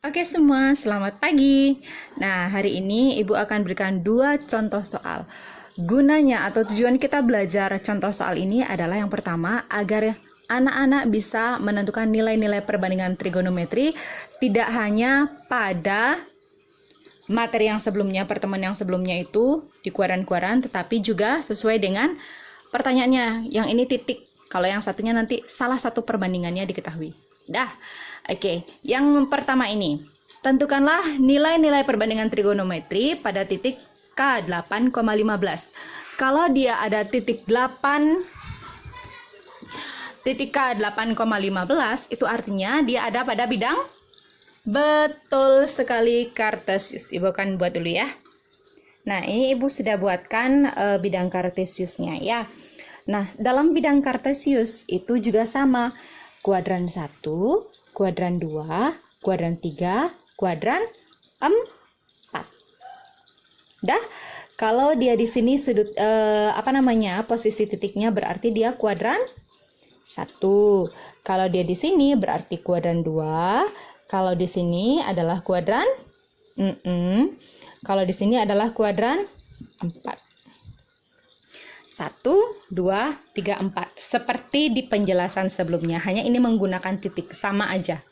Oke semua, selamat pagi. Nah, hari ini Ibu akan berikan dua contoh soal. Gunanya atau tujuan kita belajar contoh soal ini adalah yang pertama, agar anak-anak bisa menentukan nilai-nilai perbandingan trigonometri tidak hanya pada materi yang sebelumnya, pertemuan yang sebelumnya itu di kuadran-kuadran, tetapi juga sesuai dengan pertanyaannya. Yang ini titik, kalau yang satunya nanti salah satu perbandingannya diketahui. Dah. Oke, yang pertama ini. Tentukanlah nilai-nilai perbandingan trigonometri pada titik K8,15. Kalau dia ada titik 8, titik K8,15, itu artinya dia ada pada bidang. Betul sekali, Kartesius. Ibu akan buat dulu ya. Nah, ini Ibu sudah buatkan bidang Kartesiusnya ya. Nah, dalam bidang Kartesius itu juga sama. Kuadran 1, kuadran 2, kuadran 3, kuadran 4. Dah, kalau dia di sini sudut posisi titiknya berarti dia kuadran 1. Kalau dia di sini berarti kuadran 2. Kalau di sini adalah kuadran Kalau di sini adalah kuadran 4. 1, 2, 3, 4. Seperti di penjelasan sebelumnya. Hanya ini menggunakan titik. Sama aja.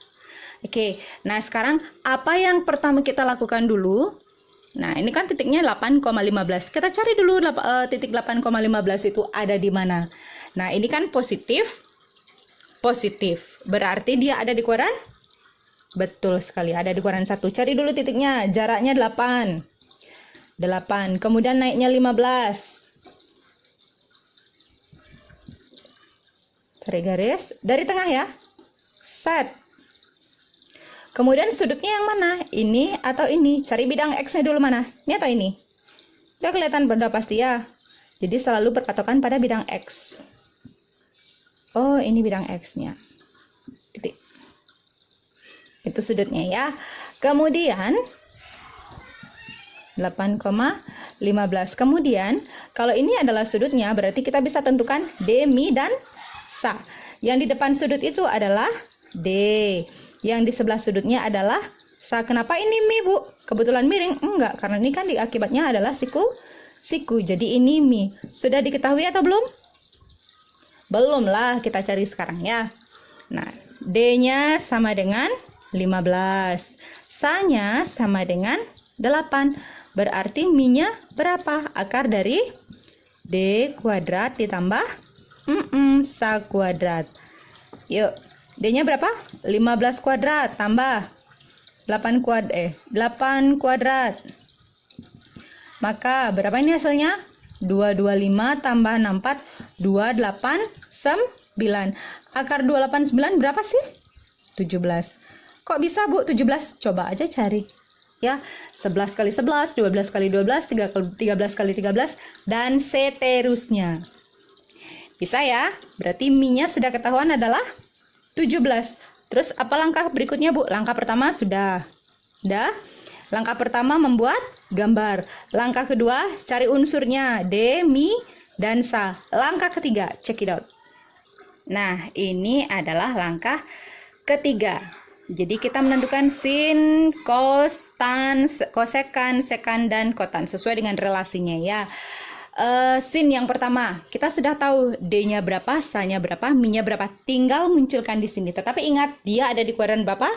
Oke. Nah, sekarang apa yang pertama kita lakukan dulu? Nah, ini kan titiknya 8,15. Kita cari dulu titik 8,15 itu ada di mana. Nah, ini kan positif. Positif. Berarti dia ada di kuadran? Betul sekali. Ada di kuadran 1. Cari dulu titiknya. Jaraknya 8. 8. Kemudian naiknya 15. Tarik garis dari tengah ya. Set. Kemudian sudutnya yang mana? Ini atau ini? Cari bidang X-nya dulu mana? Ini atau ini? Udah kelihatan benda pasti ya. Jadi selalu berpatokan pada bidang X. Oh, ini bidang X-nya. Titik. Itu sudutnya ya. Kemudian 8,15. Kemudian kalau ini adalah sudutnya, berarti kita bisa tentukan D, Mi, dan Sa. Yang di depan sudut itu adalah D. Yang di sebelah sudutnya adalah Sa. Kenapa ini Mi, Bu? Kebetulan miring? Enggak, karena ini kan akibatnya adalah siku. Jadi ini Mi. Sudah diketahui atau belum? Belum lah, kita cari sekarang ya. Nah, D-nya sama dengan 15. Sa-nya sama dengan 8. Berarti Mi-nya berapa? Akar dari D kuadrat ditambah Sa kuadrat. Yuk, D-nya berapa? 15 kuadrat tambah 8 kuadrat. Maka berapa ini hasilnya? 225 tambah 64, 289. Akar 289 berapa sih? 17. Kok bisa, Bu, 17? Coba aja cari. Ya, 11 kali 11, 12 kali 12, 13 kali 13, dan seterusnya. Bisa ya? Berarti Mi-nya sudah ketahuan adalah 17. Terus apa langkah berikutnya, Bu? Langkah pertama sudah. Langkah pertama membuat gambar. Langkah kedua cari unsurnya D, Mi, dan Sa. Langkah ketiga, check it out. Nah, ini adalah langkah ketiga. Jadi kita menentukan sin, cos, tan, kosekan, sekan, dan kotan sesuai dengan relasinya ya. Sin yang pertama, kita sudah tahu D-nya berapa, Sa-nya berapa, Mi-nya berapa. Tinggal munculkan di sini. Tetapi ingat, dia ada di kuadran berapa?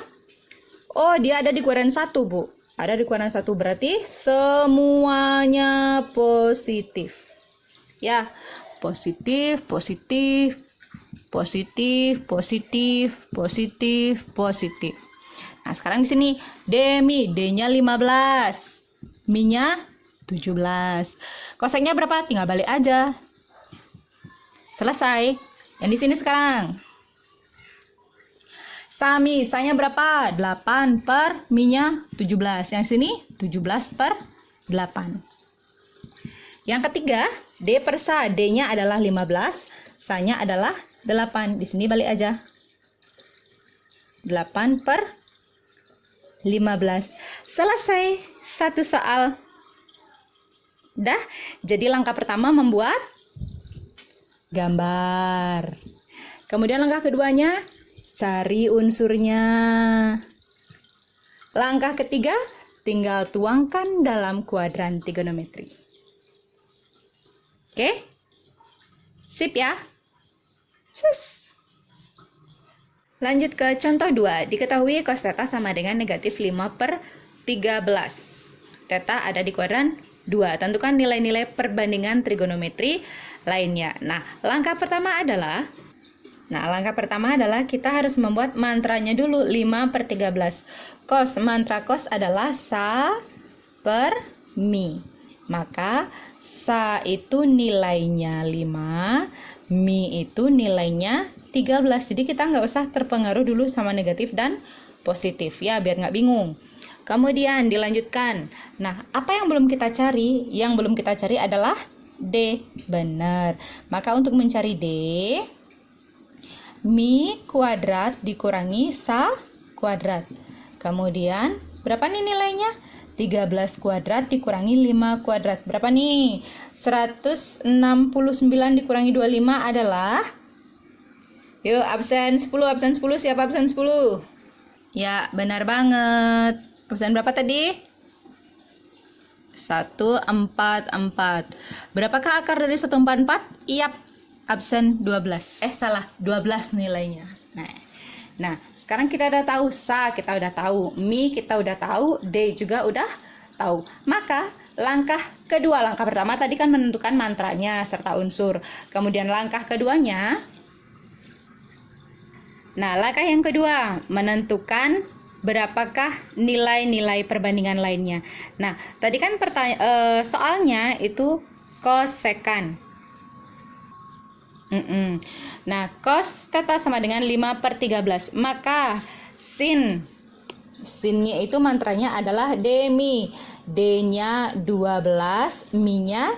Oh, dia ada di kuadran 1, Bu. Ada di kuadran 1, berarti semuanya positif. Ya, positif, positif, positif, positif, positif, positif. Nah, sekarang di sini D, Mi, D-nya 15, Mi-nya 17. Koseknya berapa? Tinggal balik aja. Selesai. Yang di sini sekarang. Sami, Sa-nya berapa? 8 per Mi-nya 17. Yang sini 17 per 8. Yang ketiga, D per Sa. D-nya adalah 15, Sa-nya adalah 8. Di sini balik aja. 8 per 15. Selesai. Satu soal. Dah, jadi langkah pertama membuat gambar. Kemudian langkah keduanya, cari unsurnya. Langkah ketiga, tinggal tuangkan dalam kuadran trigonometri. Oke? Sip ya? Cus. Lanjut ke contoh 2. Diketahui cos theta sama dengan negatif 5/13. Theta ada di kuadran 2. Tentukan nilai-nilai perbandingan trigonometri lainnya. Langkah pertama adalah kita harus membuat mantranya dulu. 5/13. Mantra cos adalah sa per mi. Maka sa itu nilainya 5, mi itu nilainya 13. Jadi kita nggak usah terpengaruh dulu sama negatif dan positif ya, biar nggak bingung. Kemudian dilanjutkan. Apa yang belum kita cari? Yang belum kita cari adalah D. Benar. Maka untuk mencari D, mi kuadrat dikurangi sa kuadrat. Kemudian berapa nih nilainya? 13 kuadrat dikurangi 5 kuadrat. Berapa nih? 169 dikurangi 25 adalah... Yuk, absen 10, siapa absen 10? Ya, benar banget. Absen berapa tadi? 144. Berapakah akar dari 144? Iyap, absen 12. Salah, 12 nilainya. Nah, sekarang kita udah tahu sa, kita udah tahu mi, kita udah tahu D juga udah tahu. Maka langkah pertama tadi kan menentukan mantranya serta unsur. Kemudian langkah keduanya, langkah yang kedua menentukan berapakah nilai-nilai perbandingan lainnya. Tadi kan soalnya itu kosekan. Cos theta sama dengan 5/13. Maka sinnya itu mantranya adalah D mi. D-nya 12, mi-nya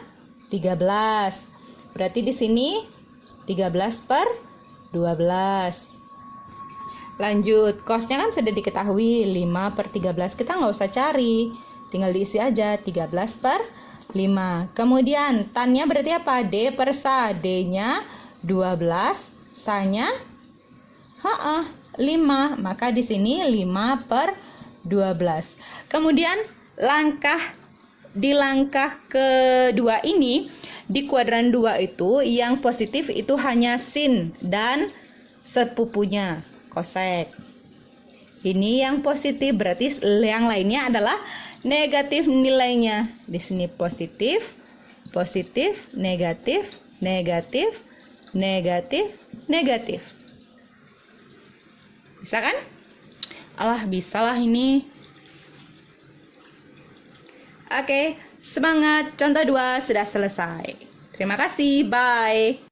13. Berarti di sini 13/12. Lanjut, cosnya kan sudah diketahui 5/13. Kita nggak usah cari, tinggal diisi aja 13/5. Kemudian tannya berarti apa? D per sa. D-nya 12, sa-nya 5. Maka di sini 5/12. Kemudian di langkah kedua ini, di kuadran 2 itu yang positif itu hanya sin dan sepupunya kosek. Ini yang positif, berarti yang lainnya adalah negatif nilainya. Di sini positif, negatif, negatif, negatif. Bisa kan? Alah, bisalah ini. Oke, semangat. Contoh 2 sudah selesai. Terima kasih, bye.